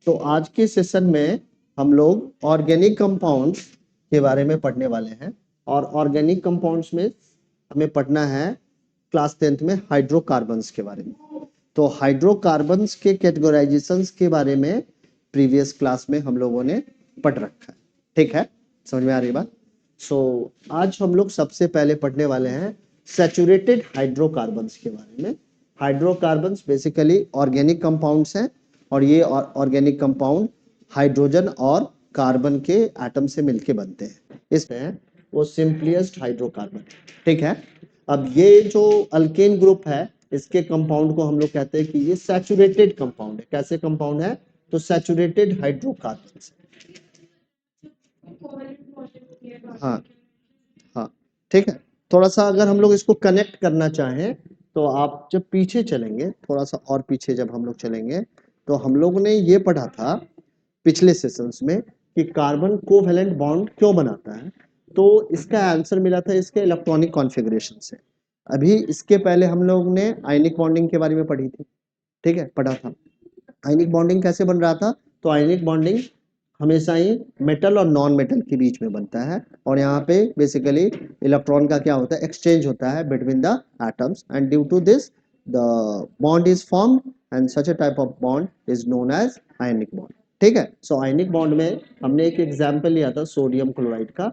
तो आज के सेशन में हम लोग ऑर्गेनिक कंपाउंड्स के बारे में पढ़ने वाले हैं और ऑर्गेनिक कंपाउंड्स में हमें पढ़ना है क्लास 10th में हाइड्रोकार्बन्स के बारे में। तो हाइड्रोकार्बन्स के कैटेगराइजेशंस के बारे में प्रीवियस क्लास में हम लोगों ने पढ़ रखा है। ठीक है, समझ में आ रही बात? आज हम लोग सबसे पहले पढ़ने वाले हैं सैचुरेटेड हाइड्रोकार्बन्स के बारे में। हाइड्रोकार्बन्स बेसिकली ऑर्गेनिक कंपाउंड्स हैं और ये ऑर्गेनिक कंपाउंड हाइड्रोजन और कार्बन के एटम से मिलके बनते हैं। इसमें वो सिंपलेस्ट हाइड्रोकार्बन। ठीक है, अब ये जो अल्केन ग्रुप है इसके कंपाउंड को हम लोग कहते हैं कि ये सैचुरेटेड कंपाउंड है। कैसे कंपाउंड है? तो सैचुरेटेड हाइड्रोकार्बन। हाँ हाँ, ठीक है। थोड़ा सा अगर हम लोग इसको कनेक्ट करना चाहें तो आप जब पीछे चलेंगे, थोड़ा सा और पीछे जब हम लोग चलेंगे तो हम लोग ने ये पढ़ा था पिछले सेशंस में कि कार्बन कोवैलेंट बॉन्ड क्यों बनाता है। तो इसका आंसर मिला था इसके इलेक्ट्रॉनिक कॉन्फ़िगरेशन से। अभी इसके पहले हम लोग ने आयनिक बॉन्डिंग के बारे में पढ़ी थी। ठीक है, पढ़ा था आयनिक बॉन्डिंग कैसे बन रहा था। तो आयनिक बॉन्डिंग हमेशा ही मेटल और नॉन मेटल के बीच में बनता है और यहाँ पे बेसिकली इलेक्ट्रॉन का क्या होता है, एक्सचेंज होता है between the atoms and due to this the bond is formed and such a type of bond is known as ionic bond. ठीक है, सो आयनिक बॉन्ड में हमने एक एग्जाम्पल लिया था सोडियम क्लोराइड का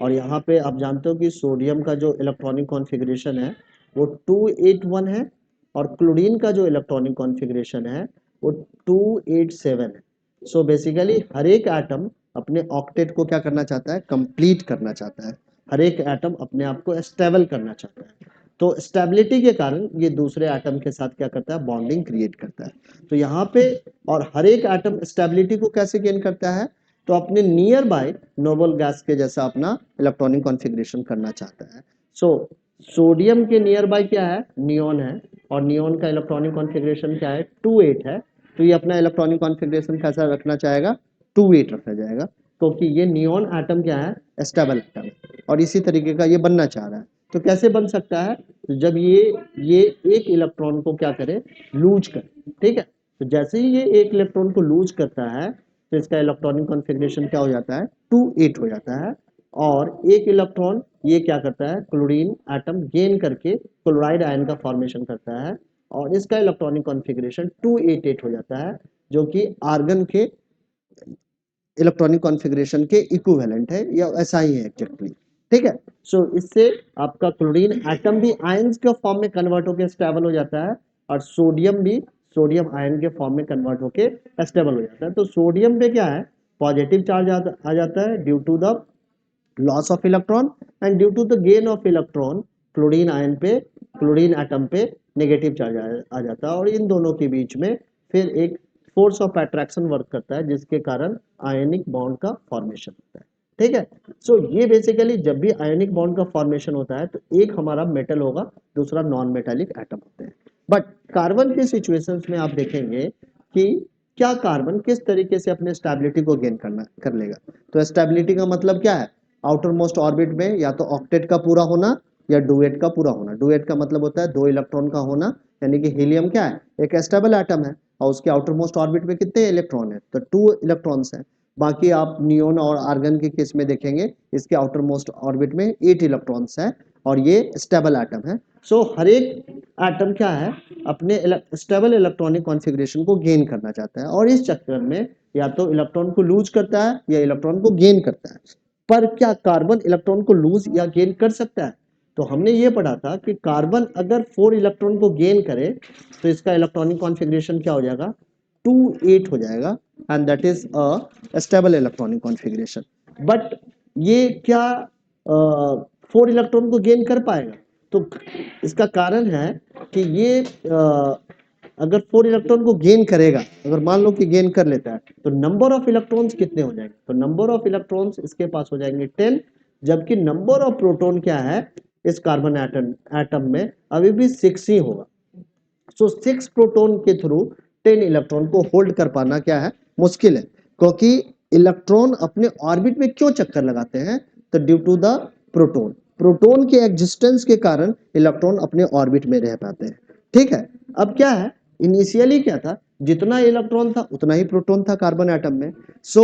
और यहाँ पे आप जानते हो कि सोडियम का जो इलेक्ट्रॉनिक कॉन्फ़िगरेशन है वो 281 है और क्लोरीन का जो इलेक्ट्रॉनिक कॉन्फ़िगरेशन है वो 287 है। सो बेसिकली हर एक एटम अपने ऑक्टेट को क्या करना चाहता है, कंप्लीट करना चाहता है। हर एक एटम अपने आप को स्टेबल करना चाहता है। तो स्टेबिलिटी के कारण ये दूसरे एटम के साथ क्या करता है, बॉन्डिंग क्रिएट करता है। तो यहाँ पे और हर एक एटम स्टेबिलिटी को कैसे गेन करता है, तो अपने नियर बाय नोबल गैस के जैसा अपना इलेक्ट्रॉनिक कॉन्फ़िगरेशन करना चाहता है। सो सोडियम के नियर बाय क्या है, नियॉन है और नियॉन का इलेक्ट्रॉनिक कॉन्फ़िगरेशन क्या है, 28 है। तो ये अपना इलेक्ट्रॉनिक कॉन्फ़िगरेशन कैसा रखना चाहेगा, 28 रखना जाएगा क्योंकि ये नियॉन एटम क्या है, स्टेबल एटम है और इसी तरीके का ये बनना चाह रहा है। तो कैसे बन सकता है, तो जब ये एक इलेक्ट्रॉन को क्या करे, लूज करे। ठीक है, तो जैसे ही ये एक इलेक्ट्रॉन को लूज करता है तो इसका इलेक्ट्रॉनिक कॉन्फ़िगरेशन क्या हो जाता है, 28 हो जाता है और एक इलेक्ट्रॉन ये क्या करता है, क्लोरीन एटम गेन करके क्लोराइड आयन का फॉर्मेशन करता है और इसका इलेक्ट्रॉनिक कॉन्फ़िगरेशन 288 हो जाता है जो कि आर्गन के इलेक्ट्रॉनिक कॉन्फ़िगरेशन के इक्विवेलेंट है या ऐसा ही है एक्जेक्टली। ठीक है, सो इससे आपका क्लोरीन एटम भी आयंस के फॉर्म में कन्वर्ट होकर स्टेबल हो जाता है और सोडियम भी सोडियम आयन के फॉर्म में कन्वर्ट होकर स्टेबल हो जाता है। तो सोडियम पे क्या है, पॉजिटिव चार्ज आ जाता है due to the loss of electron and due to the gain of electron chlorine ion पे, क्लोरीन एटम पे नेगेटिव चार्ज आ जाता है और इन दोनों के बीच में फिर एक फोर्स ऑफ अट्रैक्शन वर्क करता है जिसके कारण आयनिक बॉन्ड का फॉर्मेशन होता है। ठीक है, सो ये बेसिकली जब भी आयनिक बॉन्ड का फॉर्मेशन होता है तो एक हमारा मेटल होगा, दूसरा नॉन मेटालिक एटम होते हैं। बट कार्बन के सिचुएशंस में आप देखेंगे कि क्या कार्बन किस तरीके से अपने स्टेबिलिटी को गेन कर लेगा। तो स्टेबिलिटी का मतलब क्या है, आउटर मोस्ट ऑर्बिट में या तो ऑक्टेट का पूरा होना या डुएट का पूरा होना। डुएट का मतलब होता है 2 इलेक्ट्रॉन का होना, यानी कि हीलियम क्या है, एक स्टेबल एटम है और उसके आउटर मोस्ट ऑर्बिट में कितने इलेक्ट्रॉन है, तो 2 इलेक्ट्रॉन्स हैं। बाकी आप नियोन और आर्गन के केस में देखेंगे इसके आउटर मोस्ट ऑर्बिट में 8 इलेक्ट्रॉन्स हैं और ये स्टेबल एटम है। सो हर एक एटम क्या है, अपने स्टेबल इलेक्ट्रॉनिक कॉन्फ़िगरेशन को गेन करना चाहता है और इस चक्कर में या तो इलेक्ट्रॉन को लूज करता है या इलेक्ट्रॉन को गेन करता है। पर क्या कार्बन इलेक्ट्रॉन को लूज या गेन कर सकता है? तो हमने ये पढ़ा था कि कार्बन अगर 4 इलेक्ट्रॉन को गेन करे तो इसका इलेक्ट्रॉनिक कॉन्फ़िगरेशन क्या हो जाएगा, 28 हो जाएगा and that is a stable electronic configuration. But ये क्या 4 इलेक्ट्रॉन को गेन कर पाएगा? तो इसका कारण है कि ये अगर 4 इलेक्ट्रॉन को गेन करेगा, अगर मान लो कि गेन कर लेता है तो नंबर ऑफ इलेक्ट्रॉन्स कितने हो जाएंगे, तो नंबर ऑफ इलेक्ट्रॉन्स इसके पास हो जाएंगे 10, जबकि नंबर ऑफ प्रोटॉन क्या है इस कार्बन एटम में अभी भी 6 ही होगा। सो 6 प्रोटॉन के थ्रू 10 इलेक्ट्रॉन को होल्ड कर पाना क्या है, मुश्किल है। क्योंकि इलेक्ट्रॉन अपने ऑर्बिट में क्यों चक्कर लगाते हैं, तो due to the proton, proton के एग्जिस्टेंस के कारण इलेक्ट्रॉन अपने ऑर्बिट में रह पाते हैं। ठीक है, अब क्या है, इनिशियली क्या था जितना इलेक्ट्रॉन था उतना ही प्रोटॉन था कार्बन एटम में। सो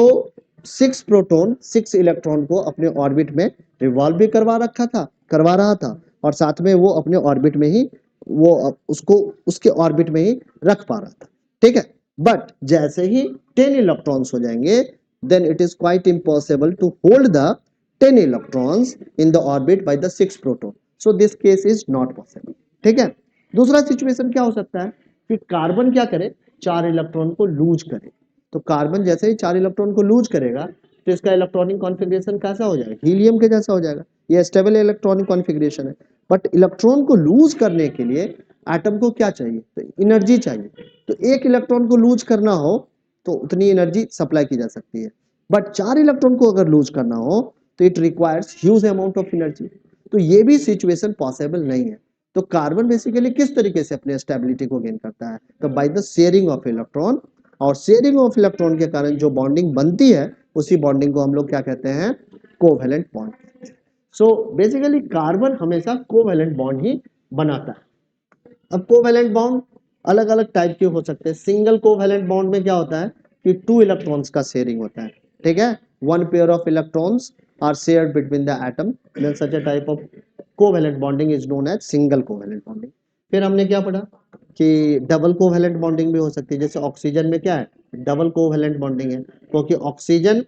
6 प्रोटॉन 6 इलेक्ट्रॉन को अपने ऑर्बिट में रिवॉल्व भी करवा रहा था और साथ में वो अपने ऑर्बिट में ही वो उसको उसके ऑर्बिट में ही रख पा रहा था, ठीक है। बट जैसे ही 10 इलेक्ट्रॉन्स हो जाएंगे, then it is quite impossible to hold the 10 electrons in the orbit by the 6 proton. So this case is not possible, ठीक है। दूसरा सिचुएशन क्या हो सकता है कि कार्बन क्या करे, 4 इलेक्ट्रॉन को लूज करे। तो कार्बन जैसे ही 4 इलेक्ट्रॉन को लूज करेगा तो इसका इलेक्ट्रॉनिक कॉन्फ़िगरेशन कैसा हो जाएगा, हीलियम के जैसा हो जाएगा। ये स्टेबल इलेक्ट्रॉनिक कॉन्फ़िगरेशन है। बट इलेक्ट्रॉन को लूज करने के लिए एटम को क्या चाहिए, तो एनर्जी चाहिए। तो एक इलेक्ट्रॉन को लूज करना हो तो उतनी एनर्जी सप्लाई की जा सकती है, बट 4 इलेक्ट्रॉन को अगर लूज करना हो तो it requires huge amount of energy. तो ये भी सिचुएशन पॉसिबल नहीं है। तो कार्बन बेसिकली किस तरीके से अपने स्टेबिलिटी को गेन करता है, तो by the sharing of electron. और शेयरिंग ऑफ इलेक्ट्रॉन के कारण जो बॉन्डिंग बनती है उसी बॉन्डिंग को हम लोग क्या कहते हैं, कोवैलेंट बॉन्ड कहते हैं। सो बेसिकली कार्बन हमेशा कोवैलेंट बॉन्ड ही बनाता है। अब कोवैलेंट बॉन्ड अलग अलग टाइप के हो सकते हैं। सिंगल कोवैलेंट बॉन्ड में क्या होता है कि 2 इलेक्ट्रॉन्स का शेयरिंग होता है, ठीक है। 1 pair of electrons are shared between the atom, then such a type of covalent bonding is known as single covalent bonding. फिर हमने क्या पढ़ा कि डबल कोवैलेंट बॉन्डिंग भी हो सकती है। जैसे ऑक्सीजन में क्या है, डबल कोवैलेंट बॉन्डिंग है, क्योंकि ऑक्सीजन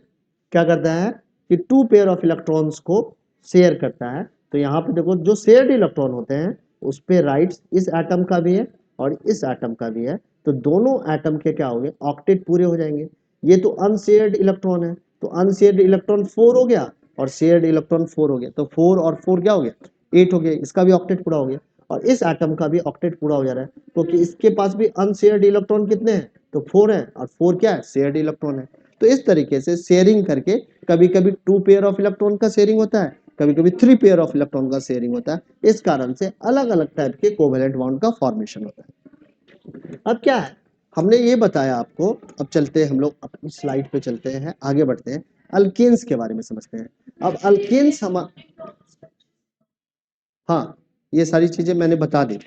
क्या करता है कि 2 पेयर ऑफ इलेक्ट्रॉन्स को शेयर करता है। तो यहाँ पे देखो जो शेयर्ड इलेक्ट्रॉन होते हैं उस पे राइट्स इस एटम का भी है और इस एटम का भी है। तो दोनों एटम के क्या हो गए, ऑक्टेट पूरे हो जाएंगे। ये तो अनशेयर्ड इलेक्ट्रॉन है, तो अनशेयर्ड इलेक्ट्रॉन 4 हो गया और शेयर्ड इलेक्ट्रॉन 4 हो गया। तो 4 और 4 क्या हो गया, 8 हो गया। इसका भी ऑक्टेट पूरा हो गया और इस एटम का भी ऑक्टेट पूरा हो जा रहा है, क्योंकि इसके पास भी अनशेयर्ड इलेक्ट्रॉन कितने हैं, तो 4 है और 4 क्या है, शेयर्ड इलेक्ट्रॉन है। तो इस तरीके से शेयरिंग करके कभी कभी 2 पेयर ऑफ इलेक्ट्रॉन का शेयरिंग होता है, कभी कभी 3 पेयर ऑफ इलेक्ट्रॉन का शेयरिंग होता है। इस कारण से अलग अलग टाइप के कोवैलेंट बॉन्ड का फॉर्मेशन होता है। अब क्या है, हमने ये बताया आपको। अब चलते हैं हम लोग अपनी स्लाइड पे चलते हैं, आगे बढ़ते हैं, अल्केन्स के बारे में समझते हैं। अब अल्केन्स हम हाँ, ये सारी चीजें मैंने बता दी,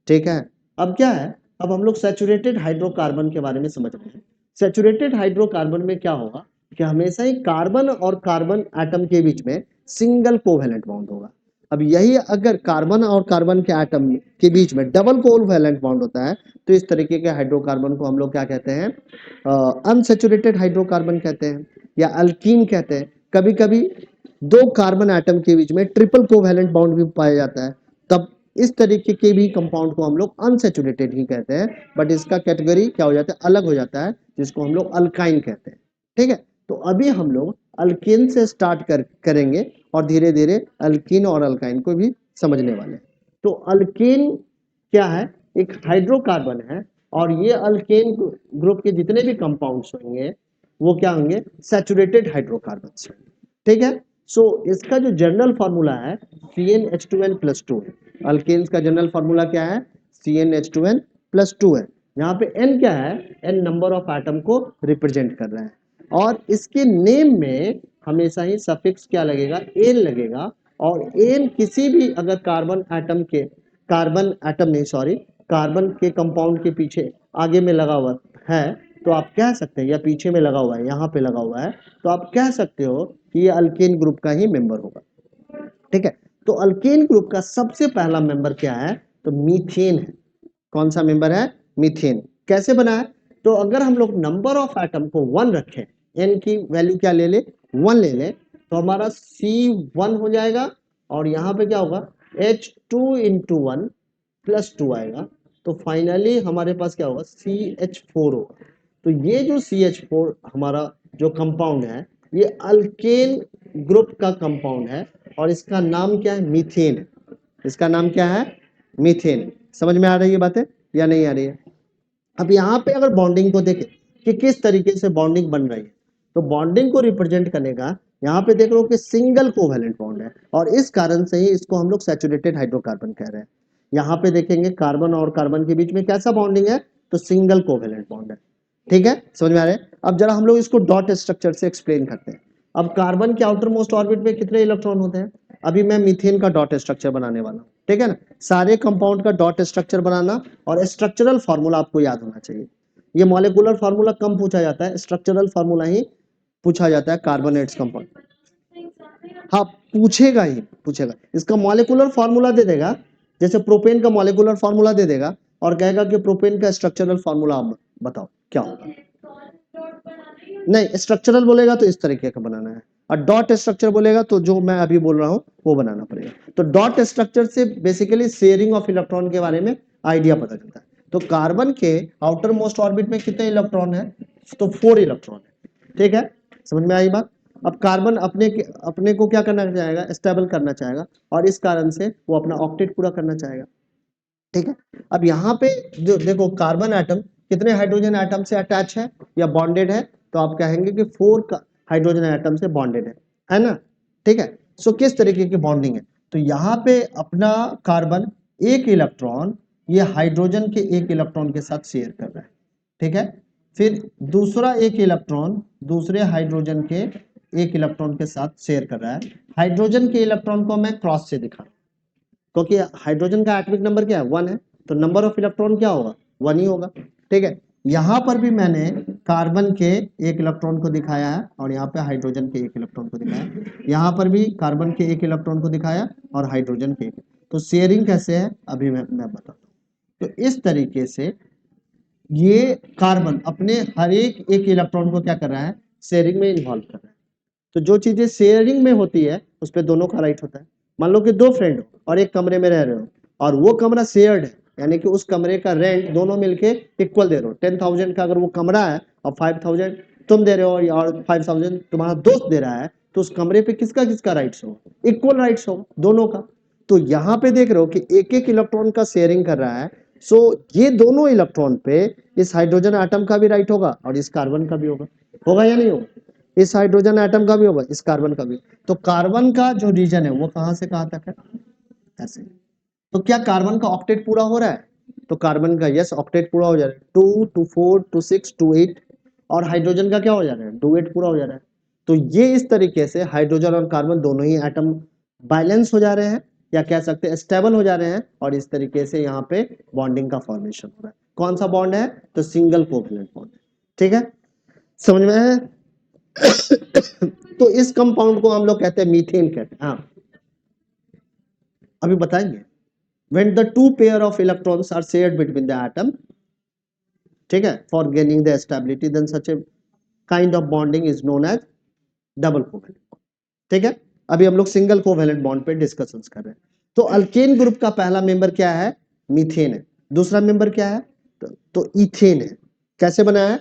ठीक है। अब क्या है, अब हम लोग सैचुरेटेड हाइड्रोकार्बन के बारे में समझ रहे हैं। सैचुरेटेड हाइड्रोकार्बन में क्या होगा कि हमेशा ही कार्बन और कार्बन एटम के बीच में सिंगल कोवैलेंट बॉन्ड होगा। अब यही अगर कार्बन और कार्बन के एटम के बीच में डबल कोवैलेंट बॉन्ड होता है तो इस तरीके के हाइड्रोकार्बन को हम लोग क्या कहते हैं, अनसैचुरेटेड हाइड्रोकार्बन कहते हैं या अल्कीन कहते हैं। कभी कभी 2 कार्बन एटम के बीच में ट्रिपल कोवैलेंट बॉन्ड भी पाया जाता है, तब इस तरीके के भी कंपाउंड को हम लोग अनसैचुरेटेड ही कहते हैं। बट इसका कैटेगरी क्या हो जाता है, अलग हो जाता है, जिसको हम लोग अल्काइन कहते हैं, ठीक है। तो अभी हम लोग अल्कीन से स्टार्ट करेंगे और धीरे धीरे अल्कीन और अल्काइन को भी समझने वाले हैं। तो अल्कीन क्या है, एक हाइड्रोकार्बन है और ये अल्केन ग्रुप के जितने भी कंपाउंड्स होंगे वो क्या होंगे, सैचुरेटेड हाइड्रोकार्बन्स, ठीक है। सो इसका जो जनरल फार्मूला है CnH2n+2 है। अल्केन्स का जनरल फार्मूला क्या है, CnH2n+2 है। यहाँ पे n क्या है, n नंबर ऑफ एटम को रिप्रेजेंट कर रहा है और इसके नेम में हमेशा ही सफिक्स क्या लगेगा, एन लगेगा। और एन किसी भी अगर कार्बन के कंपाउंड के पीछे आगे में लगा हुआ है तो आप कह सकते हैं, या पीछे में लगा हुआ है, यहाँ पे लगा हुआ है, तो आप कह सकते हो कि ये अल्केन ग्रुप का ही मेंबर होगा, ठीक है। तो अल्केन ग्रुप का सबसे पहला मेंबर क्या है, तो मीथेन है। कौन सा मेंबर है, मीथेन। कैसे बना है, तो अगर हम लोग नंबर ऑफ एटम को 1 रखें, n की वैल्यू क्या ले ले, 1 ले ले, तो हमारा C1 हो जाएगा और यहाँ पे क्या होगा, H2 इंटू 1 प्लस 2 आएगा। तो फाइनली हमारे पास क्या होगा, CH4 होगा। तो ये जो CH4 हमारा जो कंपाउंड है ये अल्केन ग्रुप का कंपाउंड है और इसका नाम क्या है, मीथेन है। इसका नाम क्या है, मीथेन। समझ में आ रही है बातें या नहीं आ रही है। अब यहाँ पे अगर बॉन्डिंग को देखें कि किस तरीके से बॉन्डिंग बन रही है, तो बॉन्डिंग को रिप्रेजेंट करने का यहाँ पे देख लो कि सिंगल कोवैलेंट बॉन्ड है और इस कारण से ही इसको हम लोग सैचुरेटेड हाइड्रोकार्बन कह रहे हैं। यहाँ पे देखेंगे कार्बन और कार्बन के बीच में कैसा बॉन्डिंग है, तो सिंगल कोवैलेंट बॉन्ड है, ठीक है। समझ में आ रहा है। अब जरा हम लोग इसको डॉट स्ट्रक्चर से एक्सप्लेन करते हैं। अब कार्बन के आउटर मोस्ट ऑर्बिट में कितने इलेक्ट्रॉन होते हैं, अभी मैं मीथेन का डॉट स्ट्रक्चर बनाने वाला हूँ, ठीक है ना। सारे कंपाउंड का डॉट स्ट्रक्चर बनाना और स्ट्रक्चरल फॉर्मूला आपको याद होना चाहिए। ये मॉलिक्यूलर फार्मूला कम पूछा जाता है, स्ट्रक्चरल फार्मूला ही पूछा जाता है कार्बोनेट्स कंपाउंड। हाँ पूछेगा ही पूछेगा, इसका मॉलिक्यूलर फार्मूला दे देगा, जैसे प्रोपेन का मॉलिक्यूलर फार्मूला दे देगा और कहेगा कि प्रोपेन का स्ट्रक्चरल फार्मूला आप बताओ क्या होगा। नहीं स्ट्रक्चरल बोलेगा तो इस तरीके का बनाना है, और डॉट स्ट्रक्चर बोलेगा तो जो मैं अभी बोल रहा हूं वो बनाना पड़ेगा। तो डॉट स्ट्रक्चर से बेसिकली शेयरिंग ऑफ इलेक्ट्रॉन के बारे में आइडिया पता चलता है। तो कार्बन के आउटर मोस्ट ऑर्बिट में कितने इलेक्ट्रॉन है, तो 4 इलेक्ट्रॉन है। ठीक है, समझ में आई बात। अब कार्बन अपने को क्या करना चाहेगा, स्टेबल करना चाहेगा, और इस कारण से वो अपना ऑक्टेट पूरा करना चाहेगा। ठीक है, अब यहाँ पे जो देखो कार्बन एटम कितने हाइड्रोजन एटम से अटैच है या बॉन्डेड है, तो आप कहेंगे कि 4 हाइड्रोजन एटम से बॉन्डेड है ना। ठीक है, सो किस तरीके की बॉन्डिंग है, तो यहाँ पे अपना कार्बन एक इलेक्ट्रॉन ये हाइड्रोजन के एक इलेक्ट्रॉन के साथ शेयर कर रहा है। ठीक है, फिर दूसरा एक इलेक्ट्रॉन दूसरे हाइड्रोजन के एक इलेक्ट्रॉन के साथ शेयर कर रहा है। हाइड्रोजन के इलेक्ट्रॉन को मैं क्रॉस से दिखा रहा हूं, क्योंकि हाइड्रोजन का एटॉमिक नंबर क्या है 1 है, तो नंबर ऑफ इलेक्ट्रॉन क्या होगा 1 ही होगा। ठीक है, यहां पर भी मैंने कार्बन के एक इलेक्ट्रॉन को दिखाया है और यहाँ पे हाइड्रोजन के एक इलेक्ट्रॉन को दिखाया, यहाँ पर भी कार्बन के एक इलेक्ट्रॉन को दिखाया और हाइड्रोजन के एक। तो शेयरिंग कैसे है अभी मैं बताता हूँ। तो इस तरीके से ये कार्बन अपने हर एक इलेक्ट्रॉन को क्या कर रहा है, शेयरिंग में इन्वॉल्व कर रहा है। तो जो चीजें शेयरिंग में होती है उस पर दोनों का राइट होता है। मान लो कि 2 फ्रेंड हो और एक कमरे में रह रहे हो और वो कमरा शेयर्ड है, यानी कि उस कमरे का रेंट दोनों मिलके इक्वल दे रहे हो। 10,000 का अगर वो कमरा है और 5,000 तुम दे रहे हो और 5,000 तुम्हारा दोस्त दे रहा है, तो उस कमरे पे किसका किसका राइट्स हो, इक्वल राइट्स हो दोनों का। तो यहाँ पे देख रहे हो कि एक एक इलेक्ट्रॉन का शेयरिंग कर रहा है। सो ये दोनों इलेक्ट्रॉन पे इस हाइड्रोजन एटम का भी राइट होगा और इस कार्बन का भी होगा, होगा या नहीं होगा, इस हाइड्रोजन एटम का भी होगा इस कार्बन का भी। तो कार्बन का जो रीजन है वो कहां से कहां तक है, ऐसे। तो क्या कार्बन का ऑक्टेट पूरा हो रहा है, तो कार्बन का यस ऑक्टेट पूरा हो जा रहा है, 2 2 4 2 6 2 8, और हाइड्रोजन का क्या हो जा रहा है 2 8 पूरा हो जा रहा है। तो ये इस तरीके से हाइड्रोजन और कार्बन दोनों ही एटम बैलेंस हो जा रहे हैं, या कह सकते हैं स्टेबल हो जा रहे हैं, और इस तरीके से यहाँ पे बॉन्डिंग का फॉर्मेशन हो रहा है। कौन सा बॉन्ड है, तो सिंगल कोवैलेंट बॉन्ड। ठीक है, समझ में है। तो इस कंपाउंड को हम लोग कहते हैं मीथेन कहते हैं। हाँ अभी बताएंगे। when the two pair of electrons are shared between the atom, ठीक है, for gaining the stability, then such a kind of bonding is known as double covalent bond। ठीक है, अभी हम लोग सिंगल कोवैलेंट बॉन्ड पे डिस्कशंस कर रहे हैं। तो अल्केन ग्रुप का पहला मेंबर क्या है, मीथेन है। दूसरा मेंबर क्या है, तो इथेन है। कैसे बना है,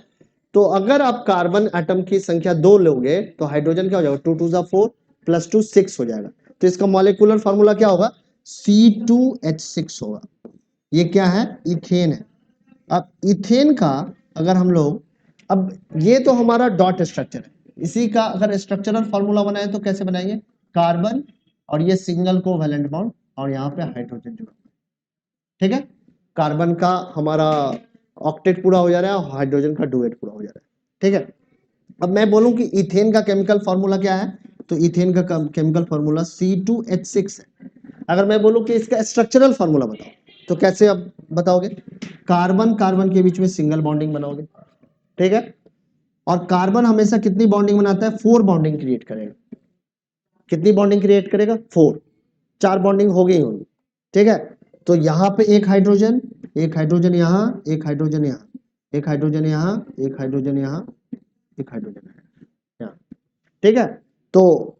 तो अगर आप कार्बन एटम की संख्या 2 लोगे तो हाइड्रोजन क्या हो जाएगा 2 2 4 प्लस 2 6 हो जाएगा। तो इसका मॉलिक्यूलर फार्मूला क्या होगा, C2H6 होगा। ये क्या है, इथेन है। अब इथेन का अगर हम लोग, अब ये तो हमारा डॉट स्ट्रक्चर है, इसी का अगर स्ट्रक्चरल फार्मूला बनाए तो कैसे बनाएंगे, कार्बन और ये सिंगल कोवैलेंट बॉन्ड और यहाँ पे हाइड्रोजन जुड़ा। ठीक है, कार्बन का हमारा ऑक्टेट पूरा हो जा रहा है और हाइड्रोजन का डुएट पूरा हो जा रहा है। ठीक है, अब मैं बोलूं कि इथेन का केमिकल फार्मूला क्या है, तो इथेन का केमिकल फार्मूला C2H6 है। अगर मैं बोलूं कि इसका स्ट्रक्चरल फार्मूला बताओ, तो कैसे अब बताओगे, कार्बन कार्बन के बीच में सिंगल बॉन्डिंग बनाओगे। ठीक है, और कार्बन हमेशा कितनी बॉन्डिंग बनाता है, 4 बॉन्डिंग क्रिएट करेगा। कितनी बॉन्डिंग क्रिएट करेगा, 4, 4 बॉन्डिंग हो गई होगी। ठीक है, तो यहाँ पे एक हाइड्रोजन यहाँ, एक हाइड्रोजन यहाँ, एक हाइड्रोजन यहाँ, एक हाइड्रोजन यहाँ, एक हाइड्रोजन यहाँ। ठीक है, तो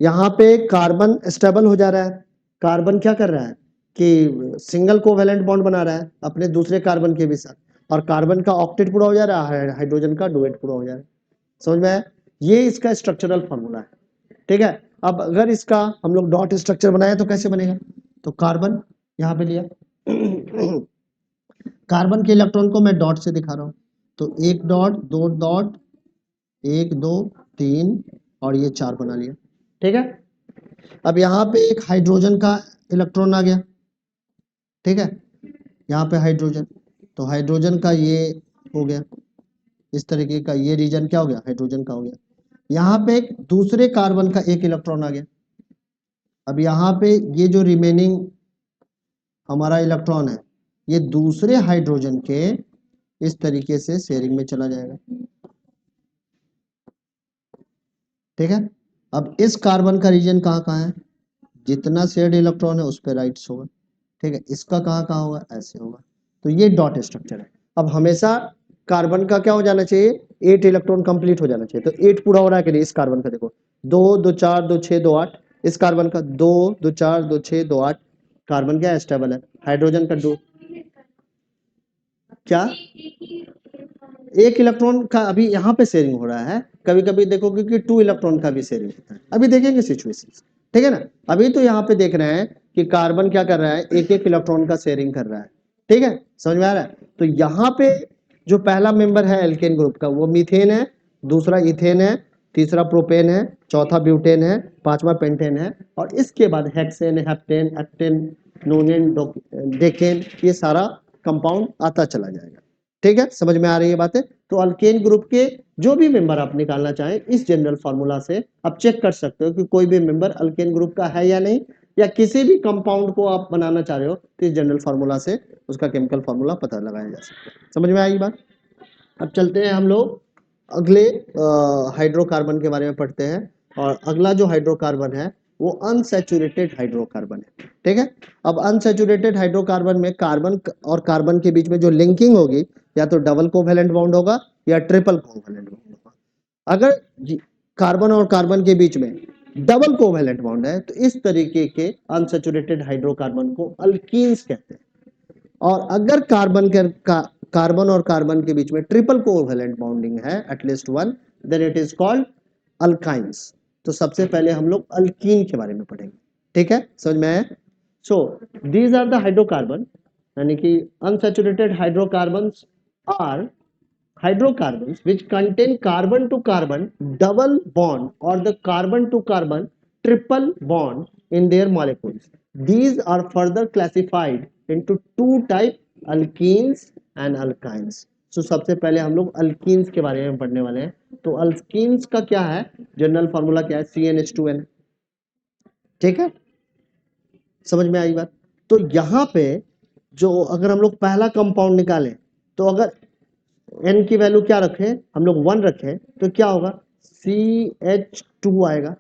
यहाँ पे कार्बन स्टेबल हो जा रहा है। कार्बन क्या कर रहा है कि सिंगल कोवैलेंट बॉन्ड बना रहा है अपने दूसरे कार्बन के भी साथ, और कार्बन का ऑक्टेट पूरा हो जा रहा है, हाइड्रोजन का डुएट पूरा हो जा रहा है। समझ में आया, ये इसका स्ट्रक्चरल फॉर्मूला है। ठीक है, अब अगर इसका हम लोग डॉट स्ट्रक्चर बनाए तो कैसे बनेगा, तो कार्बन यहाँ पे लिया, कार्बन के इलेक्ट्रॉन को मैं डॉट से दिखा रहा हूँ, तो एक डॉट, दो डॉट, 1 2 3 और ये 4 बना लिया। ठीक है, अब यहाँ पे एक हाइड्रोजन का इलेक्ट्रॉन आ गया। ठीक है, यहाँ पे हाइड्रोजन, तो हाइड्रोजन का ये हो गया, इस तरीके का ये रीजन क्या हो गया, हाइड्रोजन का हो गया। यहाँ पे एक दूसरे कार्बन का एक इलेक्ट्रॉन आ गया। अब यहाँ पे ये जो रिमेनिंग हमारा इलेक्ट्रॉन है, ये दूसरे हाइड्रोजन के इस तरीके से शेयरिंग में चला जाएगा। ठीक है, अब इस कार्बन का रीजन कहाँ कहाँ है, जितना शेयर्ड इलेक्ट्रॉन है उस पर राइट्स होगा। ठीक है, इसका कहाँ कहाँ होगा, ऐसे होगा। तो ये डॉट स्ट्रक्चर है। अब हमेशा कार्बन का क्या हो जाना चाहिए, 8 इलेक्ट्रॉन कंप्लीट हो जाना चाहिए। तो 8 पूरा हो रहा है कि नहीं, इस कार्बन का देखो 2 2 4 2 6 2 8, इस कार्बन का 2 2 4 2 6 2 8, कार्बन क्या स्टेबल है। हाइड्रोजन का 2, क्या एक इलेक्ट्रॉन का अभी यहाँ पे शेयरिंग हो रहा है, कभी कभी देखोगे कि 2 इलेक्ट्रॉन का भी शेयरिंग होता है, अभी देखेंगे सिचुएशन। ठीक है ना, अभी तो यहाँ पे देख रहे हैं कि कार्बन क्या कर रहा है, एक एक इलेक्ट्रॉन का शेयरिंग कर रहा है। ठीक है, समझ में आ रहा है। तो यहाँ पे जो पहला मेंबर है एल्केन ग्रुप का वो मीथेन है, दूसरा इथेन है, तीसरा प्रोपेन है, चौथा ब्यूटेन है, पांचवा पेंटेन है, और इसके बाद हेक्सेन, हेप्टेन, एक्टेन, नोनेन, डेकेन, ये सारा कंपाउंड आता चला जाएगा। ठीक है, समझ में आ रही है बातें। तो अल्केन ग्रुप के जो भी मेंबर आप निकालना चाहें इस जनरल फार्मूला से आप चेक कर सकते हो कि कोई भी मेंबर अल्केन ग्रुप का है या नहीं, या किसी भी कंपाउंड को आप बनाना चाह रहे हो तो इस जनरल फार्मूला से उसका केमिकल फार्मूला पता लगाया जा सकता है। समझ में आई बात। अब चलते हैं हम लोग अगले हाइड्रोकार्बन के बारे में पढ़ते हैं। और अगला जो हाइड्रोकार्बन है वो अनसैचुरेटेड हाइड्रोकार्बन है। ठीक है, अब अनसैचुरेटेड हाइड्रोकार्बन में कार्बन और कार्बन के बीच में जो लिंकिंग होगी या तो डबल कोवेलेंट बॉन्ड होगा या ट्रिपल कोवेलेंट बॉन्ड होगा। अगर कार्बन और कार्बन के बीच में डबल कोवेलेंट बॉन्ड है तो इस तरीके के अनसैचुरेटेड हाइड्रोकार्बन को अल्कीन्स कहते हैं। और अगर कार्बन और कार्बन के बीच में ट्रिपल कोवेलेंट बॉन्डिंग है at least one, then it is called alkynes. तो सबसे पहले हम लोग अल्कीन के बारे में पढ़ेंगे। ठीक है, समझ में आया। So these are the hydrocarbon, यानी कि unsaturated hydrocarbons are hydrocarbons which contain carbon to carbon double bond or the carbon to carbon triple bond in their molecules. These are further classified into two type, alkenes and alkynes. So सबसे पहले हम लोग alkenes के बारे में पढ़ने वाले हैं। तो अल्कीन्स का क्या है, जनरल फॉर्मूला क्या है, CnH2n। ठीक है, समझ में आई बात। तो यहाँ पे जो अगर हम लोग पहला कंपाउंड निकालें तो अगर n की वैल्यू क्या रखें, हम लोग 1 रखें तो क्या होगा, CH2 आएगा।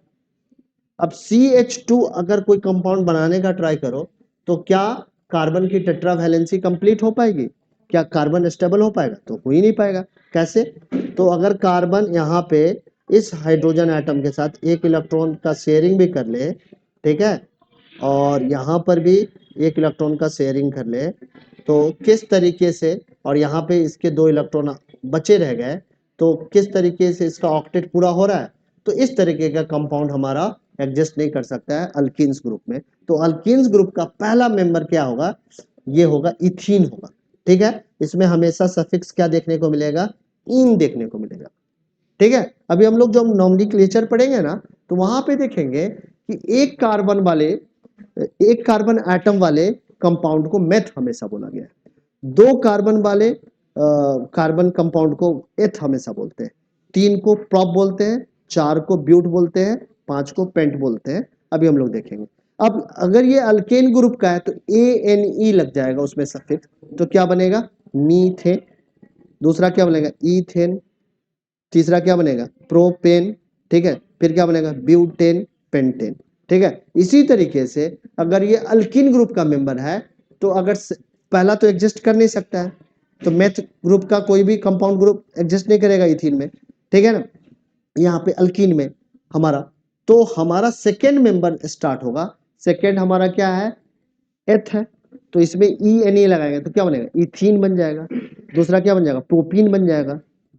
अब CH2 अगर कोई कंपाउंड बनाने का ट्राई करो तो क्या कार्बन की टेट्रा वैलेंसी कंप्लीट हो पाएगी, क्या कार्बन स्टेबल हो पाएगा, तो हो ही नहीं पाएगा। कैसे, तो अगर कार्बन यहाँ पे इस हाइड्रोजन एटम के साथ एक इलेक्ट्रॉन का शेयरिंग भी कर ले, ठीक है, और यहाँ पर भी एक इलेक्ट्रॉन का शेयरिंग कर ले, तो किस तरीके से, और यहाँ पे इसके 2 इलेक्ट्रॉन बचे रह गए, तो किस तरीके से इसका ऑक्टेट पूरा हो रहा है। तो इस तरीके का कंपाउंड हमारा एग्जिस्ट नहीं कर सकता है अल्कीन्स ग्रुप में। तो अल्कीन्स ग्रुप का पहला मेंबर क्या होगा, ये होगा इथीन होगा। ठीक है, इसमें हमेशा सफिक्स क्या देखने को मिलेगा, इन देखने को मिलेगा। ठीक है, अभी हम लोग जब नॉमेनक्लेचर पढ़ेंगे ना तो वहां पे देखेंगे कि एक कार्बन एटम वाले कंपाउंड को मेथ हमेशा बोला गया है, 2 कार्बन वाले कार्बन कंपाउंड को एथ हमेशा बोलते हैं, 3 को प्रॉप बोलते हैं, 4 को ब्यूट बोलते हैं, 5 को पेंट बोलते हैं। अभी हम लोग देखेंगे। अब अगर ये अल्केन ग्रुप का है तो ANE लग जाएगा उसमें सफिक्स, तो क्या बनेगा, मीथेन। दूसरा क्या बनेगा, इथेन। तीसरा क्या बनेगा, प्रोपेन। ठीक है, फिर क्या बनेगा, ब्यूटेन, पेंटेन। ठीक है, इसी तरीके से अगर ये अल्किन ग्रुप का मेंबर है तो अगर पहला तो एग्जिस्ट कर नहीं सकता है, तो मेथ ग्रुप का कोई भी कंपाउंड ग्रुप एग्जिस्ट नहीं करेगा इथीन में। ठीक है ना, यहाँ पे अल्कीन में हमारा, तो हमारा सेकेंड मेंबर स्टार्ट होगा। सेकेंड हमारा क्या है, एथ है, तो इसमें ENE लगाएंगे तो क्या बनेगा, इथीन बन जाएगा। दूसरा क्या बन जाएगा, प्रोपीन बन जाएगा,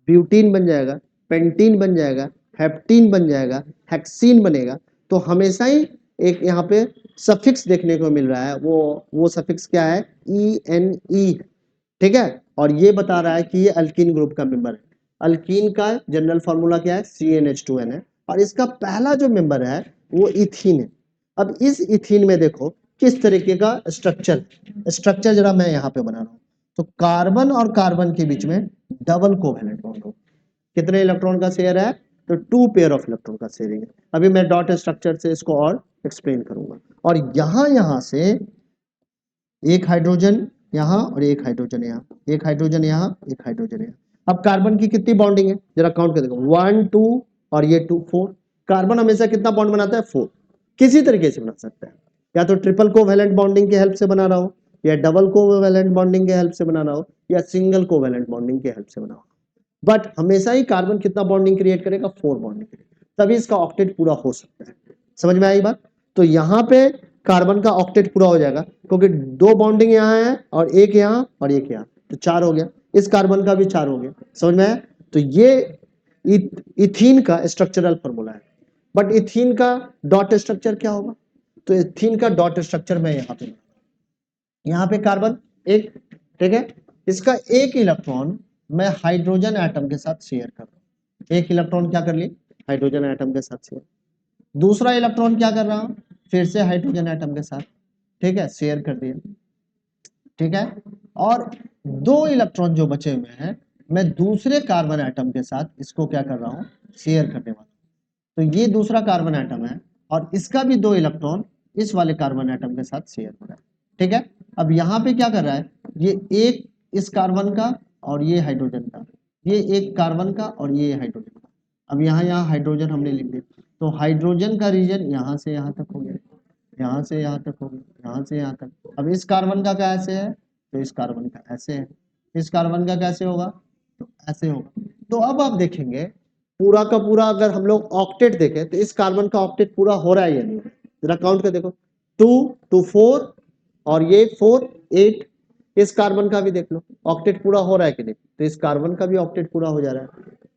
ब्यूटीन बन जाएगा, पेंटीन बन जाएगा, हेप्टीन बन जाएगा, हेक्सीन बनेगा। तो हमेशा ही एक यहाँ पे सफिक्स देखने को मिल रहा है, वो सफिक्स क्या है, ENE। ठीक है, और ये बता रहा है कि ये अल्कीन ग्रुप का मेंबर है। अल्कीन का जनरल फॉर्मूला क्या है, CnH2n है, और इसका पहला जो मेंबर है वो इथीन है। अब इस इथीन में देखो किस तरीके का स्ट्रक्चर जरा मैं यहाँ पे बना रहा हूँ। तो कार्बन और कार्बन के बीच में डबल कोवेलेंट बॉन्ड हो, कितने इलेक्ट्रॉन का शेयर है, तो 2 पेयर ऑफ इलेक्ट्रॉन का शेयरिंग है। अभी मैं डॉट स्ट्रक्चर से इसको और एक्सप्लेन करूंगा। और यहाँ से एक हाइड्रोजन यहाँ और एक हाइड्रोजन यहाँ, एक हाइड्रोजन यहाँ, एक हाइड्रोजन यहाँ। अब कार्बन की कितनी बॉन्डिंग है जरा काउंट कर देखो, 1 2 और ये 2 4। कार्बन हमेशा कितना बॉन्ड बनाता है? 4। किसी तरीके से बना सकता है, या तो ट्रिपल कोवैलेंट बॉन्डिंग की हेल्प से बना रहा हो, या डबल कोवैलेंट बॉन्डिंग के हेल्प से बना रहा हो, या सिंगल कोवैलेंट बॉन्डिंग के हेल्प से बना हो। बट हमेशा ही कार्बन कितना बॉन्डिंग क्रिएट करेगा? 4 बॉन्डिंग क्रिएट, तभी इसका ऑक्टेट पूरा हो सकता है। समझ में आई बात? तो यहाँ पे कार्बन का ऑक्टेट पूरा हो जाएगा, क्योंकि 2 बॉन्डिंग यहाँ है और एक यहाँ और एक यहाँ, तो 4 हो गया। इस कार्बन का भी 4 हो गया। समझ में आया? तो ये इथीन का स्ट्रक्चरल फॉर्मूला है। बट इथीन का डॉट स्ट्रक्चर क्या होगा? तो इथीन का डॉट स्ट्रक्चर मैं यहाँ पे कार्बन एक, ठीक है, इसका एक इलेक्ट्रॉन मैं हाइड्रोजन एटम के साथ शेयर कर रहा हूं। एक इलेक्ट्रॉन क्या कर लिए? हाइड्रोजन एटम के साथ शेयर। दूसरा इलेक्ट्रॉन क्या कर रहा हूं? फिर से हाइड्रोजन एटम के साथ, ठीक है, शेयर कर दिया, ठीक है। और 2 इलेक्ट्रॉन जो बचे हुए हैं मैं दूसरे कार्बन एटम के साथ इसको क्या कर रहा हूं? शेयर करने वाला। तो ये दूसरा कार्बन एटम है और इसका भी 2 इलेक्ट्रॉन इस वाले कार्बन एटम के साथ शेयर हो रहा है, ठीक है। अब यहाँ पे क्या कर रहा है? ये एक इस कार्बन का और ये हाइड्रोजन का, ये एक कार्बन का और ये हाइड्रोजन का। अब यहाँ हाइड्रोजन हमने लिख दिया, तो हाइड्रोजन का रीजन यहाँ से यहाँ तक हो गया, यहाँ से यहाँ तक हो गया, यहाँ से यहाँ तक। अब इस कार्बन का क्या ऐसे है? तो इस कार्बन का ऐसे है। इस कार्बन का कैसे होगा? तो ऐसे होगा। तो अब आप देखेंगे पूरा का पूरा अगर हम लोग ऑक्टेट देखें तो इस कार्बन का ऑक्टेट पूरा हो रहा है या नहीं? जरा काउंट कर देखो, 2 2 4 और ये 4 8। इस कार्बन का भी देख लो ऑक्टेट पूरा हो रहा है कि नहीं? तो इस कार्बन का भी ऑक्टेट पूरा हो जा रहा है,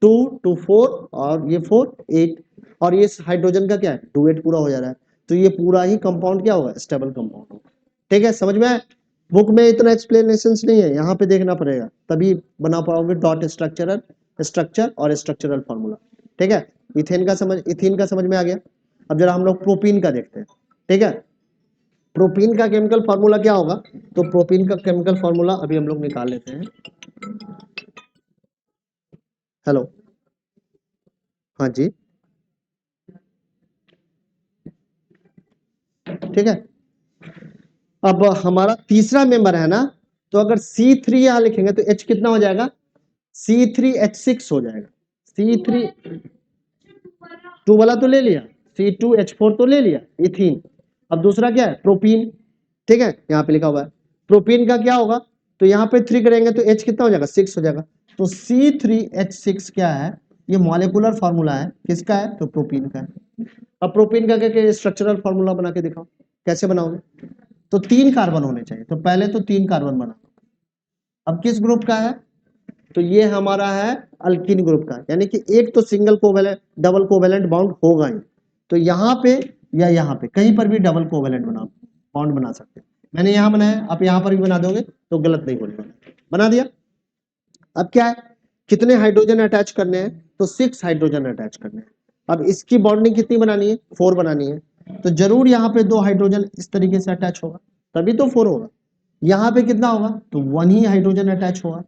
2 2 4 और ये 4 8। और ये हाइड्रोजन का क्या है? 2 8 पूरा हो जा रहा है। तो ये पूरा ही कंपाउंड क्या होगा? स्टेबल कंपाउंड होगा, ठीक है। समझ में आए? बुक में इतना एक्सप्लेनेशन नहीं है, यहाँ पे देखना पड़ेगा तभी बना पाओगे डॉट स्ट्रक्चरल स्ट्रक्चर और स्ट्रक्चरल फॉर्मूला, ठीक है। इथेन का समझ, इथीन का समझ में आ गया। अब जरा हम लोग प्रोपीन का देखते हैं, ठीक है। प्रोपीन का केमिकल फॉर्मूला क्या होगा? तो प्रोपीन का केमिकल फॉर्मूला अभी हम लोग निकाल लेते हैं। हेलो, हाँ जी, ठीक है। अब हमारा तीसरा मेंबर है ना, तो अगर C3 यहां लिखेंगे तो H कितना हो जाएगा? C3H6 हो जाएगा। C3 2 वाला तो ले लिया, C2H4 तो ले लिया, इथीन। अब दूसरा क्या है? प्रोपीन, ठीक है, यहाँ पे लिखा हुआ है। प्रोपीन का क्या होगा? तो यहाँ पे 3 करेंगे तो H कितना हो जाएगा? 6 हो जाएगा। तो C3H6 क्या है? ये मॉलिक्यूलर फॉर्मूला है, किसका है? तो प्रोपीन का है। अब प्रोपीन का क्या स्ट्रक्चरल फॉर्मूला बना के दिखाओ, कैसे बनाओगे? तो 3 कार्बन होने चाहिए, तो पहले तो 3 कार्बन बना। अब किस ग्रुप का है? तो ये हमारा है अल्कीन ग्रुप का, यानी कि एक तो single covalent double covalent bond होगा ही। तो यहाँ पे या यहाँ पे कहीं पर भी डबल कोवेलेंट बना बॉन्ड बना सकते हैं। मैंने यहाँ बनाया, आप यहाँ पर भी बना दोगे तो गलत नहीं बोलेगा, बना दिया। अब क्या है? कितने हाइड्रोजन अटैच करने हैं? तो 6 हाइड्रोजन अटैच करने हैं। अब इसकी बॉन्डिंग कितनी बनानी है? 4 बनानी है। तो जरूर यहाँ पे 2 हाइड्रोजन इस तरीके से अटैच होगा, तभी तो 4 होगा। यहाँ पे कितना होगा? तो 1 ही हाइड्रोजन अटैच होगा।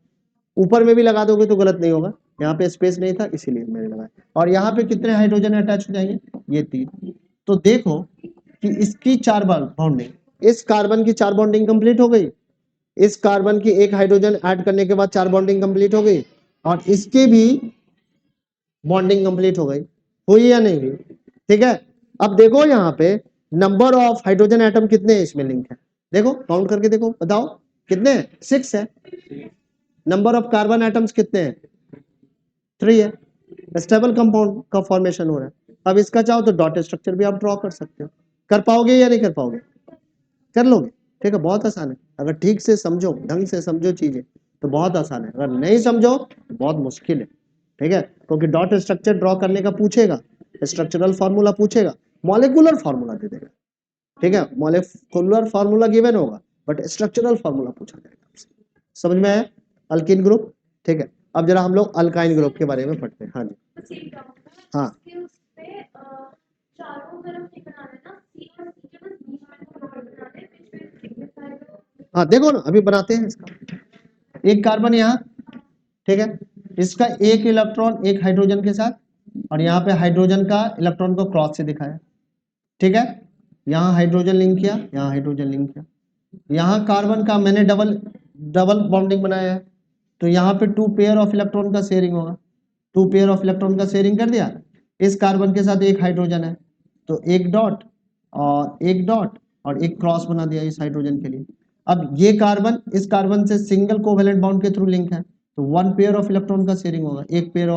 ऊपर में भी लगा दोगे तो गलत नहीं होगा, यहाँ पे स्पेस नहीं था इसीलिए मैंने लगाया। और यहाँ पे कितने हाइड्रोजन अटैच हो जाएंगे? ये 3। तो देखो कि इसकी 4 बॉन्डिंग, इस कार्बन की 4 बॉन्डिंग कंप्लीट हो गई, इस कार्बन की एक हाइड्रोजन ऐड करने के बाद 4 बॉन्डिंग कंप्लीट हो गई, और इसके भी बॉन्डिंग कंप्लीट हो गई, हुई या नहीं हुई? ठीक है। अब देखो यहाँ पे नंबर ऑफ हाइड्रोजन एटम कितने हैं इसमें लिंक है, देखो काउंट करके देखो, बताओ कितने हैं? 6 है। नंबर ऑफ कार्बन एटम्स कितने हैं? 3 है। स्टेबल कंपाउंड का फॉर्मेशन हो रहा है। अब इसका चाहो तो डॉट स्ट्रक्चर भी आप ड्रॉ कर सकते हो, कर पाओगे या नहीं कर पाओगे? कर लोगे, ठीक है, बहुत आसान है। अगर ठीक से समझो, ढंग से समझो चीजें तो बहुत आसान है, अगर नहीं समझो तो बहुत मुश्किल है, ठीक है। क्योंकि डॉट स्ट्रक्चर ड्रॉ करने का पूछेगा, स्ट्रक्चरल फार्मूला पूछेगा, मॉलिक्यूलर फार्मूला दे देगा, ठीक है। मॉलिक्यूलर फार्मूला गिवन होगा बट स्ट्रक्चरल फार्मूला पूछा जाएगा आपसे। समझ में आया? अल्कीन ग्रुप, ठीक है। अब जरा हम लोग अल्काइन ग्रुप के बारे में पढ़ते हैं। हाँ जी, हाँ हाँ, देखो ना अभी बनाते हैं इसका। एक कार्बन यहाँ, ठीक है, इसका एक इलेक्ट्रॉन एक हाइड्रोजन के साथ, और यहाँ पे हाइड्रोजन का इलेक्ट्रॉन को क्रॉस से दिखाया, ठीक है। यहाँ हाइड्रोजन लिंक किया, यहाँ हाइड्रोजन लिंक किया, यहाँ कार्बन का मैंने डबल डबल बॉन्डिंग बनाया है, तो यहाँ पे 2 पेयर ऑफ इलेक्ट्रॉन का शेयरिंग होगा। 2 पेयर ऑफ इलेक्ट्रॉन का शेयरिंग कर दिया। इस कार्बन के साथ एक हाइड्रोजन है, तो एक डॉट और एक क्रॉस बना दिया इस हाइड्रोजन के लिए। अब ये कार्बन इस कार्बन से सिंगल कोवेलेंट बॉन्ड के थ्रू लिंक है, तो 1 पेयर ऑफ इलेक्ट्रॉन का शेयरिंग होगा। 1 पेयर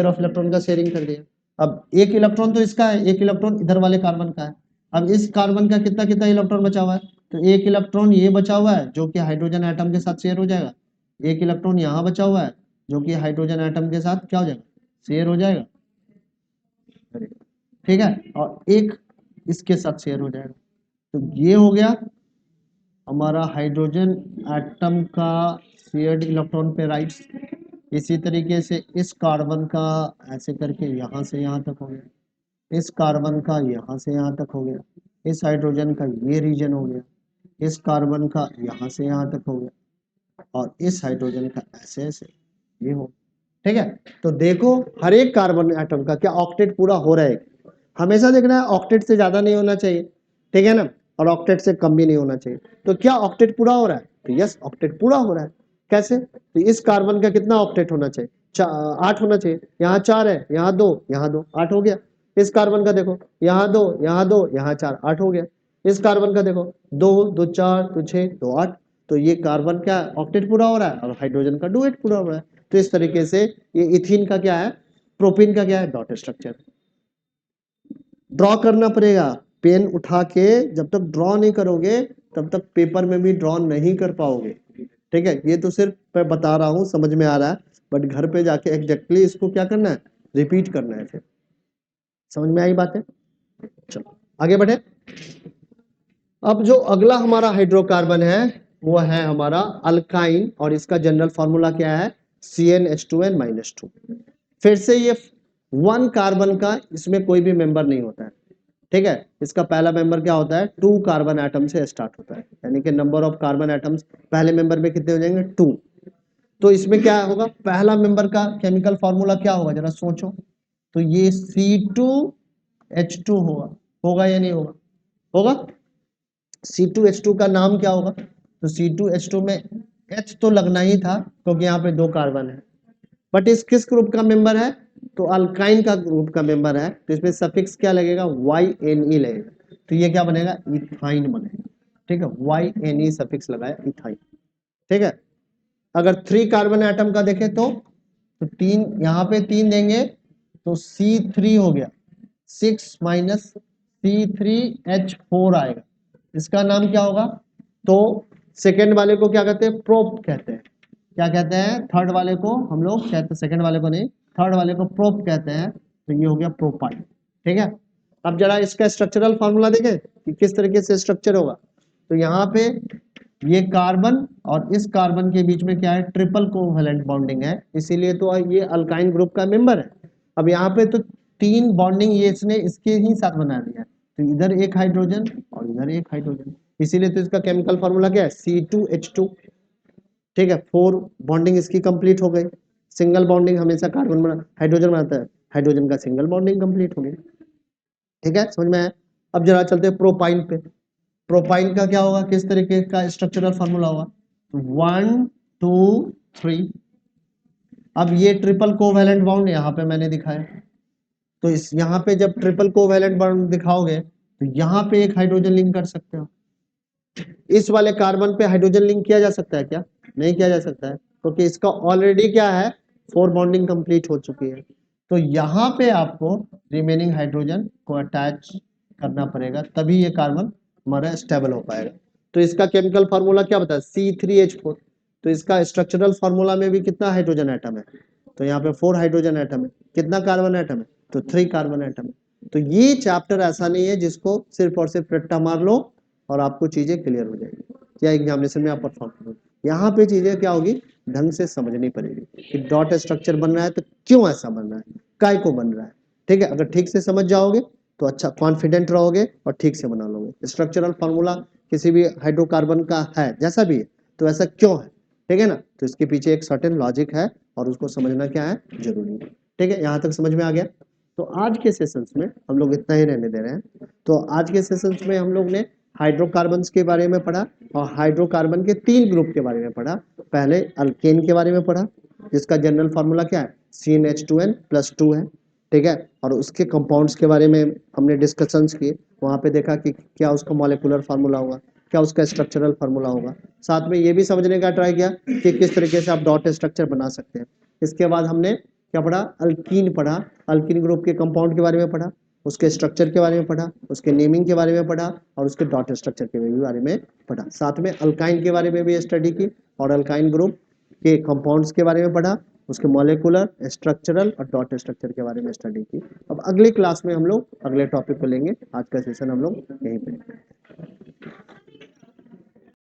ऑफ इलेक्ट्रॉन का शेयरिंग कर दिया। अब एक इलेक्ट्रॉन तो इसका है, एक इलेक्ट्रॉन इधर वाले कार्बन का है। अब इस कार्बन का कितना कितना इलेक्ट्रॉन बचा हुआ है, तो एक इलेक्ट्रॉन ये बचा हुआ है जो कि हाइड्रोजन एटम के साथ शेयर हो जाएगा। एक इलेक्ट्रॉन यहाँ बचा हुआ है जो कि हाइड्रोजन एटम के साथ क्या हो जाएगा, शेयर हो जाएगा। ठीक है, और एक इसके साथ शेयर हो जाएगा। तो ये हो गया हमारा हाइड्रोजन एटम का शेयर्ड इलेक्ट्रॉन पे राइट्स। इसी तरीके से इस कार्बन का ऐसे करके यहाँ से यहाँ तक हो गया, इस कार्बन का यहाँ से यहाँ तक हो गया, इस हाइड्रोजन का ये रीजन हो गया, इस कार्बन का यहाँ से यहाँ तक हो गया, और इस हाइड्रोजन का ऐसे ऐसे ये हो। ठीक है, तो देखो हर एक कार्बन एटम का क्या ऑक्टेट पूरा हो रहा है। हमेशा देखना है ऑक्टेट से ज्यादा नहीं होना चाहिए, ठीक है ना, और ऑक्टेट से कम भी नहीं होना चाहिए। तो क्या ऑक्टेट पूरा हो रहा है, तो यस ऑक्टेट पूरा हो रहा है। कैसे, तो इस कार्बन का कितना ऑक्टेट होना चाहिए, 8 होना चाहिए। यहाँ 4 है, यहाँ 2, यहाँ 2, 8 हो गया। इस कार्बन का देखो, यहाँ 2, यहाँ 2, यहाँ 4, 8 हो गया। इस कार्बन का देखो, 2 2 4 2 6 2 8, तो ये कार्बन क्या ऑक्टेट पूरा हो रहा है, और हाइड्रोजन का डुएट पूरा हो रहा है। तो इस तरीके से ये इथीन का क्या है, प्रोपीन का क्या है, डॉट स्ट्रक्चर। ड्रॉ करना पड़ेगा, पेन उठा के जब तक ड्रॉ नहीं करोगे तब तक पेपर में भी ड्रॉ नहीं कर पाओगे। ठीक है, ये तो सिर्फ मैं बता रहा हूँ, समझ में आ रहा है, बट घर पे जाके एग्जैक्टली इसको क्या करना है, रिपीट करना है। फिर समझ में आई बातें, चलो आगे बढ़े। अब जो अगला हमारा हाइड्रोकार्बन है वो है हमारा अल्काइन, और इसका जनरल फॉर्मूला क्या है, CnH2n-2। फिर से ये 1 कार्बन का इसमें कोई भी मेंबर नहीं होता है। ठीक है, इसका पहला मेंबर क्या होता है, 2 कार्बन एटम से स्टार्ट होता है, यानी कि नंबर ऑफ कार्बन एटम्स पहले मेंबर में कितने हो जाएंगे, 2। तो इसमें क्या होगा, पहला मेंबर का केमिकल फॉर्मूला क्या होगा, जरा सोचो। तो ये C2H2 होगा या नहीं होगा, होगा। C2H2 का नाम क्या होगा, तो C2H2 में H तो लगना ही था क्योंकि यहाँ पे 2 कार्बन है, बट इस किस ग्रुप का मेंबर है, तो अल्काइन का ग्रुप का मेंबर है, तो इसमें सफिक्स क्या लगेगा, YNE लगेगा, तो ये क्या बनेगा, इथाइन बनेगा। ठीक है, YNE सफिक्स लगाया, इथाइन। ठीक है, अगर 3 कार्बन एटम का देखें तो 3 यहाँ पे 3 देंगे तो C3 हो गया, 6 माइनस C3H4 आएगा, इसका नाम क्या होगा, तो सेकेंड वाले को क्या कहते हैं, प्रोप कहते हैं। क्या कहते हैं, थर्ड वाले को हम लोग कहते हैं, सेकेंड वाले को नहीं, थर्ड वाले को प्रोप कहते हैं, तो ये हो गया प्रोपाइन। ठीक है, अब जरा इसका स्ट्रक्चरल फॉर्मूला देखें कि किस तरीके से स्ट्रक्चर होगा। तो यहाँ पे ये कार्बन और इस कार्बन के बीच में क्या है, ट्रिपल कोवेलेंट बॉन्डिंग है, इसीलिए तो ये अल्काइन ग्रुप का मेंबर है। अब यहाँ पे तो 3 बॉन्डिंग ये इसने इसके ही साथ बना दिया है, तो इधर एक हाइड्रोजन और इधर एक हाइड्रोजन, इसीलिए तो इसका केमिकल फॉर्मूला क्या है, C2H2। ठीक है, 4 बॉन्डिंग इसकी कंप्लीट हो गई। सिंगल बॉन्डिंग हमेशा कार्बन बना हाइड्रोजन बनाता है, हाइड्रोजन का सिंगल बॉन्डिंग कंप्लीट हो गई। ठीक है, समझ में आया। अब जरा चलते हैं प्रोपाइन पे। प्रोपाइन का क्या होगा, किस तरीके का स्ट्रक्चरल फॉर्मूला होगा, 1 2 3। अब ये ट्रिपल कोवैलेंट बॉन्ड यहाँ पे मैंने दिखाया, तो इस यहाँ पे जब ट्रिपल कोवैलेंट बॉन्ड दिखाओगे तो यहाँ पे एक हाइड्रोजन लिंक कर सकते हो। इस वाले कार्बन पे हाइड्रोजन लिंक किया जा सकता है क्या, नहीं किया जा सकता है, क्योंकि तो इसका ऑलरेडी क्या है, 4 बॉन्डिंग कंप्लीट हो चुकी है। तो यहाँ पे आपको रिमेनिंग हाइड्रोजन को अटैच करना पड़ेगा, तभी ये कार्बन हमारा स्टेबल हो पाएगा। तो इसका केमिकल फार्मूला क्या बताया, C3H4। तो इसका स्ट्रक्चरल फार्मूला में भी कितना हाइड्रोजन एटम है, तो यहाँ पे 4 हाइड्रोजन एटम है। कितना कार्बन एटम है, तो 3 कार्बन एटम है। तो ये चैप्टर ऐसा नहीं है जिसको सिर्फ और सिर्फ रट्टा मार लो और आपको चीजें क्लियर हो जाएगी, क्या एग्जामिनेशन में आप परफॉर्म करोगे। यहाँ पे चीजें क्या होगी, ढंग से समझनी पड़ेगी कि डॉट स्ट्रक्चर बन रहा है तो क्यों ऐसा बन रहा है, काय को बन रहा है। ठीक है, अगर ठीक से समझ जाओगे तो अच्छा कॉन्फिडेंट रहोगे और ठीक से बना लोगे। स्ट्रक्चरल फॉर्मूला किसी भी हाइड्रोकार्बन का है जैसा भी है, तो ऐसा क्यों है, ठीक है ना, तो इसके पीछे एक सर्टेन लॉजिक है और उसको समझना क्या है, जरूरी है। ठीक है, यहाँ तक समझ में आ गया। तो आज के सेशंस में हम लोग इतना ही रहने दे रहे हैं। तो आज के सेशंस में हम लोग ने हाइड्रोकार्बन्स के बारे में पढ़ा और हाइड्रोकार्बन के 3 ग्रुप के बारे में पढ़ा। पहले अल्केन के बारे में पढ़ा, जिसका जनरल फार्मूला क्या है, CnH2n+2 है, ठीक है। और उसके कंपाउंड्स के बारे में हमने डिस्कशंस किए, वहाँ पे देखा कि क्या उसका मॉलिक्यूलर फार्मूला होगा, क्या उसका स्ट्रक्चरल फार्मूला होगा। साथ में ये भी समझने का ट्राई किया कि किस तरीके से आप डॉट स्ट्रक्चर बना सकते हैं। इसके बाद हमने क्या पढ़ा, अल्कीन पढ़ा, अल्कीन ग्रुप के कंपाउंड के बारे में पढ़ा, उसके स्ट्रक्चर के बारे में पढ़ा, उसके नेमिंग के बारे में पढ़ा और उसके डॉट स्ट्रक्चर के बारे में पढ़ा। साथ में अल्काइन के बारे में भी स्टडी की और अल्काइन ग्रुप के कंपाउंड्स के बारे में पढ़ा, उसके मॉलिक्यूलर, स्ट्रक्चरल और डॉट स्ट्रक्चर के बारे में स्टडी की। अब अगली क्लास में हम लोग अगले टॉपिक को लेंगे। आज का सेशन हम लोग यहीं पे